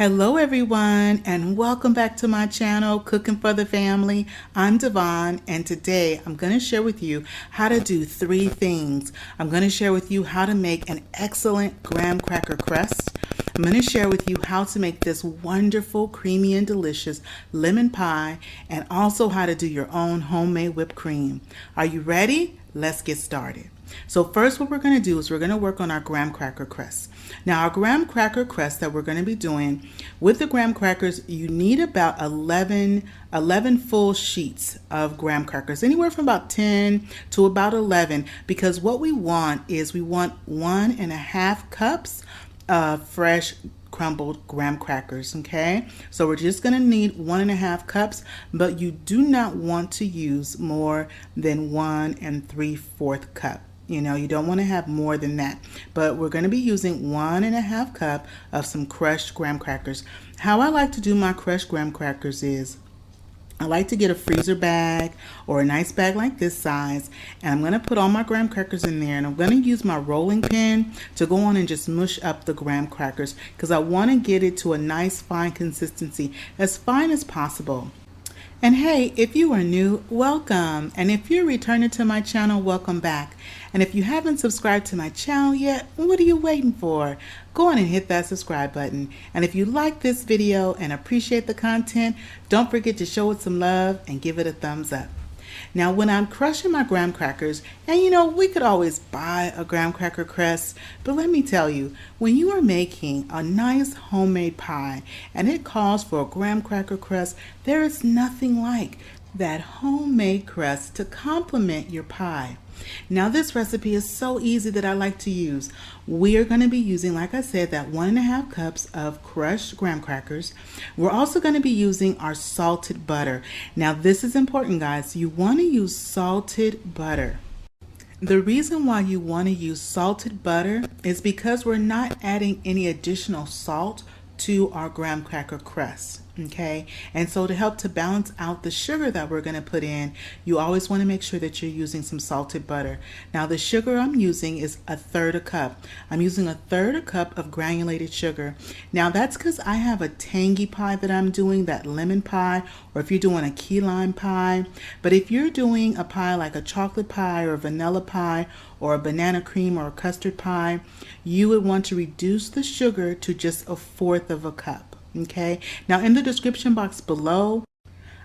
Hello everyone, and welcome back to my channel, Cooking for the Family. I'm Devon, and today I'm going to share with you how to do three things. I'm going to share with you how to make an excellent graham cracker crust. I'm going to share with you how to make this wonderful, creamy, and delicious lemon pie, and also how to do your own homemade whipped cream. Are you ready? Let's get started. So first what we're going to do is we're going to work on our graham cracker crust. Now our graham cracker crust that we're going to be doing with the graham crackers, you need about 11 full sheets of graham crackers, anywhere from about 10 to about 11, because what we want is we want 1.5 cups of fresh crumbled graham crackers. Okay, so we're just going to need 1.5 cups, but you do not want to use more than 1 3/4 cup. You know, you don't want to have more than that, but we're going to be using 1.5 cup of some crushed graham crackers. How I like to do my crushed graham crackers is I like to get a freezer bag or a nice bag like this size, and I'm going to put all my graham crackers in there, and I'm going to use my rolling pin to go on and just mush up the graham crackers because I want to get it to a nice fine consistency, as fine as possible. And hey, if you are new, welcome. And if you're returning to my channel, welcome back. And if you haven't subscribed to my channel yet, what are you waiting for? Go on and hit that subscribe button. And if you like this video and appreciate the content, don't forget to show it some love and give it a thumbs up. Now when I'm crushing my graham crackers, and you know, we could always buy a graham cracker crust, but let me tell you, when you are making a nice homemade pie and it calls for a graham cracker crust, there is nothing like that homemade crust to complement your pie. Now this recipe is so easy that I like to use. We are going to be using, like I said, that 1.5 cups of crushed graham crackers. We're also going to be using our salted butter. Now this is important, guys. You want to use salted butter. The reason why you want to use salted butter is because we're not adding any additional salt to our graham cracker crust. Okay, and so to help to balance out the sugar that we're going to put in, you always want to make sure that you're using some salted butter. Now the sugar I'm using is 1/3 cup. I'm using 1/3 cup of granulated sugar. Now that's because I have a tangy pie that I'm doing, that lemon pie, or if you're doing a key lime pie. But if you're doing a pie like a chocolate pie or a vanilla pie or a banana cream or a custard pie, you would want to reduce the sugar to just 1/4 cup. Okay, now in the description box below,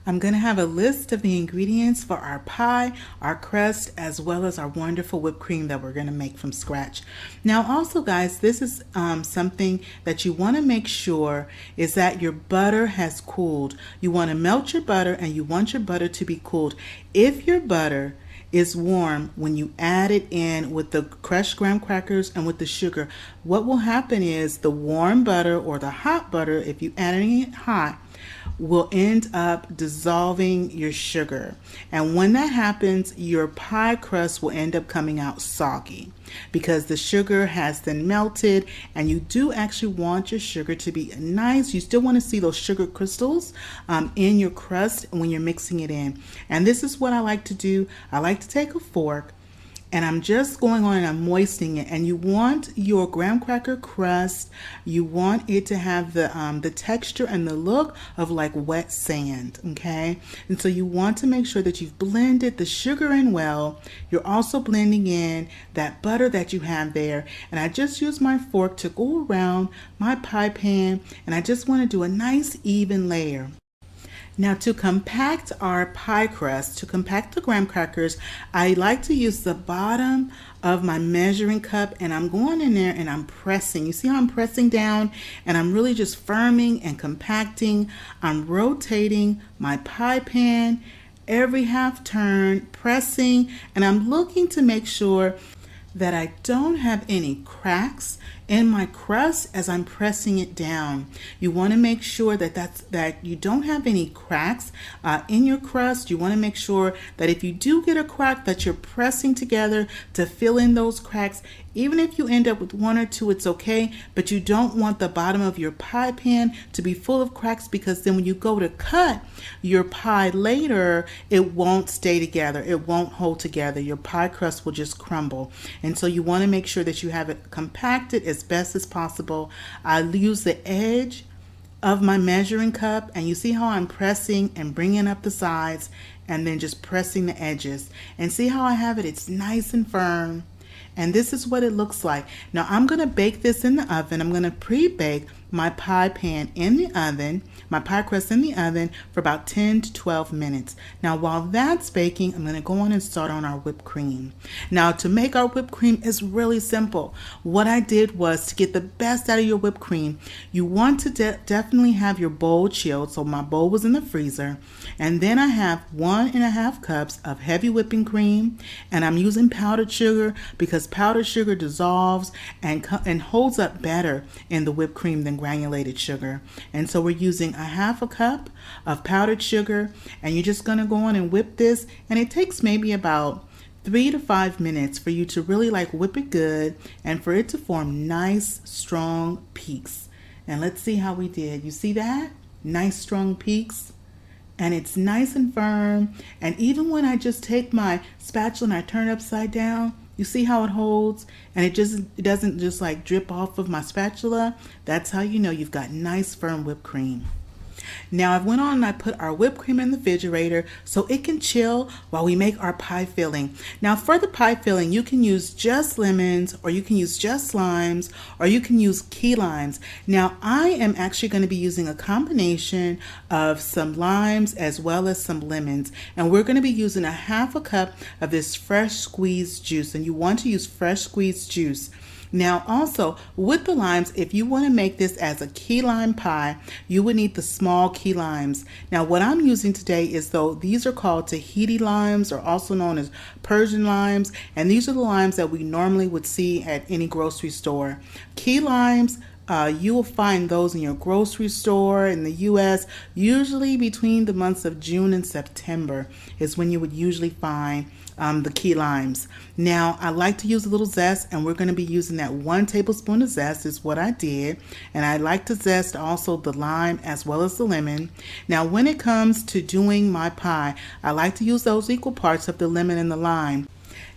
I'm going to have a list of the ingredients for our pie, our crust, as well as our wonderful whipped cream that we're going to make from scratch. Now also, guys, this is something that you want to make sure is that your butter has cooled. You want to melt your butter, and you want your butter to be cooled. If your butter is warm when you add it in with the crushed graham crackers and with the sugar, what will happen is the warm butter or the hot butter, if you add it hot, will end up dissolving your sugar. And when that happens, your pie crust will end up coming out soggy because the sugar has then melted, and you do actually want your sugar to be nice. You still want to see those sugar crystals in your crust when you're mixing it in. And this is what I like to do. I like to take a fork, and I'm just going on and I'm moistening it. And you want your graham cracker crust, you want it to have the texture and the look of like wet sand, okay? And so you want to make sure that you've blended the sugar in well. You're also blending in that butter that you have there. And I just use my fork to go around my pie pan, and I just want to do a nice even layer. Now to compact our pie crust, to compact the graham crackers, I like to use the bottom of my measuring cup, and I'm going in there and I'm pressing. You see how I'm pressing down, and I'm really just firming and compacting. I'm rotating my pie pan every half turn, pressing, and I'm looking to make sure that I don't have any cracks in my crust as I'm pressing it down. You want to make sure that you don't have any cracks in your crust. You want to make sure that if you do get a crack, that you're pressing together to fill in those cracks. Even if you end up with 1 or 2, it's okay, but you don't want the bottom of your pie pan to be full of cracks, because then when you go to cut your pie later, it won't stay together. It won't hold together. Your pie crust will just crumble. And so you want to make sure that you have it compacted as best as possible. I use the edge of my measuring cup, and you see how I'm pressing and bringing up the sides and then just pressing the edges. And see how I have it? It's nice and firm. And this is what it looks like. Now I'm going to bake this in the oven. I'm going to pre-bake my pie pan in the oven, my pie crust in the oven for about 10 to 12 minutes. Now while that's baking, I'm going to go on and start on our whipped cream. Now to make our whipped cream is really simple. What I did was, to get the best out of your whipped cream, you want to definitely have your bowl chilled. So my bowl was in the freezer. And then I have 1.5 cups of heavy whipping cream, and I'm using powdered sugar because powdered sugar dissolves and holds up better in the whipped cream than granulated sugar. And so we're using 1/2 cup of powdered sugar, and you're just going to go on and whip this, and it takes maybe about 3 to 5 minutes for you to really whip it good and for it to form nice strong peaks. And let's see how we did. You see that? Nice strong peaks. And it's nice and firm. And even when I just take my spatula and I turn it upside down, you see how it holds, and it doesn't just drip off of my spatula. That's how you know you've got nice firm whipped cream. Now I've went on and I put our whipped cream in the refrigerator so it can chill while we make our pie filling. Now for the pie filling, you can use just lemons, or you can use just limes, or you can use key limes. Now I am actually going to be using a combination of some limes as well as some lemons, and we're going to be using 1/2 cup of this fresh squeezed juice, and you want to use fresh squeezed juice. Now also with the limes, if you want to make this as a key lime pie, you would need the small key limes. Now what I'm using today is, these are called Tahiti limes, or also known as Persian limes, and these are the limes that we normally would see at any grocery store. Key limes, you will find those in your grocery store in the U.S. usually between the months of June and September is when you would usually find the key limes. Now I like to use a little zest, and we're going to be using that 1 tablespoon of zest is what I did. And I like to zest also the lime as well as the lemon. Now when it comes to doing my pie, I like to use those equal parts of the lemon and the lime.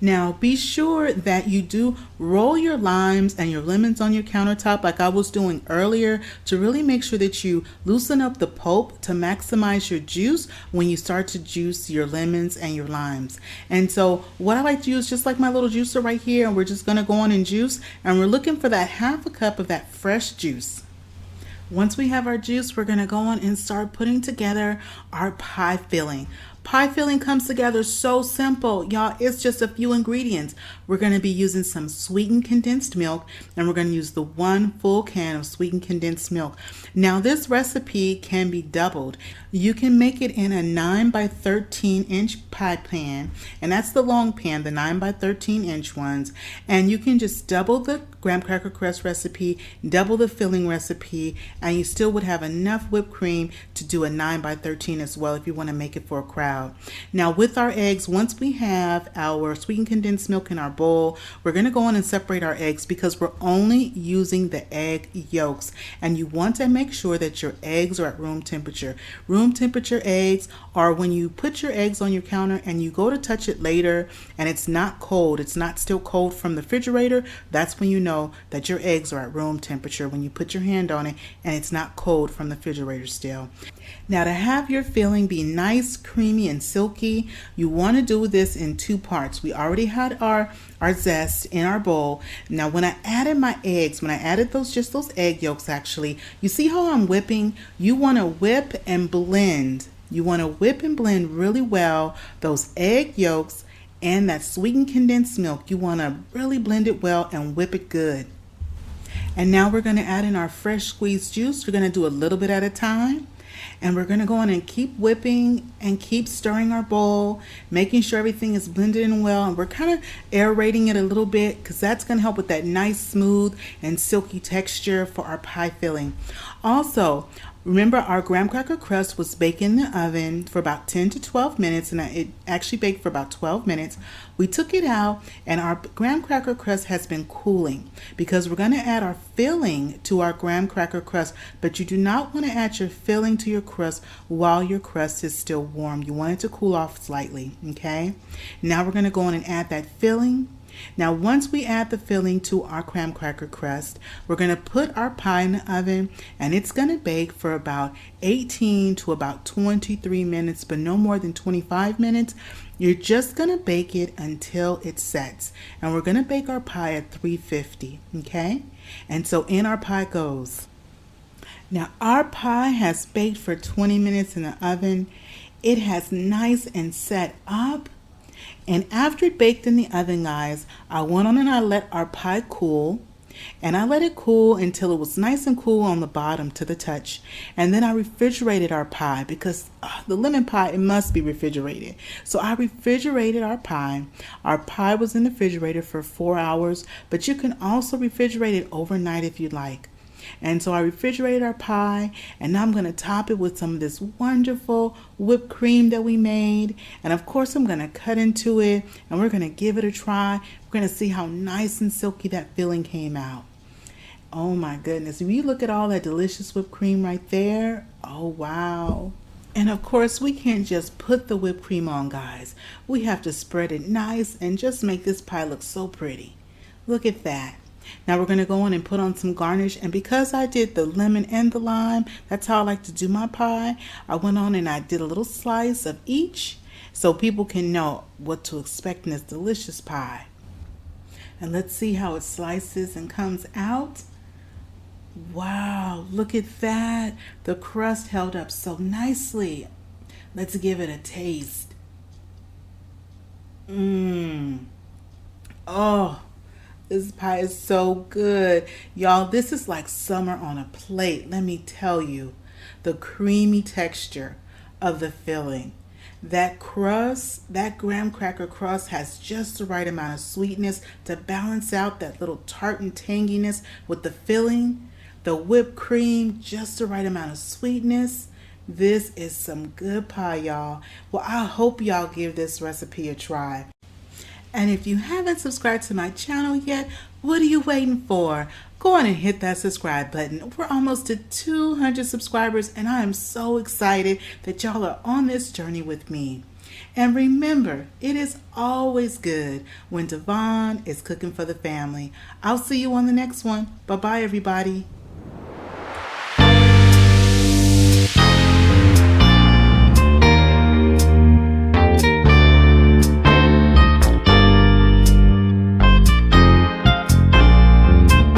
Now be sure that you do roll your limes and your lemons on your countertop like I was doing earlier, to really make sure that you loosen up the pulp to maximize your juice when you start to juice your lemons and your limes. And so what I like to use, just like my little juicer right here, and we're just going to go on and juice, and we're looking for that 1/2 cup of that fresh juice. Once we have our juice, we're going to go on and start putting together our pie filling. Pie filling comes together so simple, y'all. It's just a few ingredients. We're going to be using some sweetened condensed milk, and we're going to use the 1 full can of sweetened condensed milk. Now this recipe can be doubled. You can make it in a 9 by 13 inch pie pan, and that's the long pan, the 9 by 13 inch ones. And you can just double the graham cracker crust recipe, double the filling recipe, and you still would have enough whipped cream to do a 9 by 13 as well if you want to make it for a crowd. Now with our eggs, once we have our sweetened condensed milk in our bowl, we're going to go on and separate our eggs because we're only using the egg yolks, and you want to make sure that your eggs are at room temperature. Room temperature eggs are when you put your eggs on your counter and you go to touch it later and it's not cold, it's not still cold from the refrigerator. That's when you know that your eggs are at room temperature, when you put your hand on it and it's not cold from the refrigerator still. Now to have your filling be nice, creamy, and silky, you want to do this in 2 parts. We already had our zest in our bowl. Now when I added my eggs, when I added just those egg yolks actually, you see how I'm whipping? You want to whip and blend. You want to whip and blend really well those egg yolks and that sweetened condensed milk. You want to really blend it well and whip it good. And now we're going to add in our fresh squeezed juice. We're going to do a little bit at a time. And we're going to go on and keep whipping and keep stirring our bowl, making sure everything is blended in well. And we're kind of aerating it a little bit because that's going to help with that nice, smooth, and silky texture for our pie filling. Also, remember our graham cracker crust was baked in the oven for about 10 to 12 minutes, and it actually baked for about 12 minutes. We took it out, and our graham cracker crust has been cooling because we're going to add our filling to our graham cracker crust, but you do not want to add your filling to your crust while your crust is still warm. You want it to cool off slightly, okay? Now we're going to go in and add that filling. Now, once we add the filling to our graham cracker crust, we're going to put our pie in the oven, and it's going to bake for about 18 to about 23 minutes, but no more than 25 minutes. You're just going to bake it until it sets, and we're going to bake our pie at 350, okay? And so in our pie goes. Now, our pie has baked for 20 minutes in the oven. It has nice and set up. And after it baked in the oven, guys, I went on and I let our pie cool. And I let it cool until it was nice and cool on the bottom to the touch. And then I refrigerated our pie because the lemon pie, it must be refrigerated. So I refrigerated our pie. Our pie was in the refrigerator for 4 hours, but you can also refrigerate it overnight if you'd like. And so I refrigerated our pie, and now I'm going to top it with some of this wonderful whipped cream that we made. And of course, I'm going to cut into it, and we're going to give it a try. We're going to see how nice and silky that filling came out. Oh my goodness. If you look at all that delicious whipped cream right there, oh wow. And of course, we can't just put the whipped cream on, guys. We have to spread it nice and just make this pie look so pretty. Look at that. Now we're going to go on and put on some garnish, and because I did the lemon and the lime, that's how I like to do my pie. I went on and I did a little slice of each so people can know what to expect in this delicious pie. And let's see how it slices and comes out. Wow, look at that. The crust held up so nicely. Let's give it a taste. Oh, this pie is so good. Y'all, this is like summer on a plate. Let me tell you, the creamy texture of the filling. That crust, that graham cracker crust has just the right amount of sweetness to balance out that little tart and tanginess with the filling. The whipped cream, just the right amount of sweetness. This is some good pie, y'all. Well, I hope y'all give this recipe a try. And if you haven't subscribed to my channel yet, what are you waiting for? Go on and hit that subscribe button. We're almost to 200 subscribers, and I am so excited that y'all are on this journey with me. And remember, it is always good when Devon is cooking for the family. I'll see you on the next one. Bye-bye, everybody.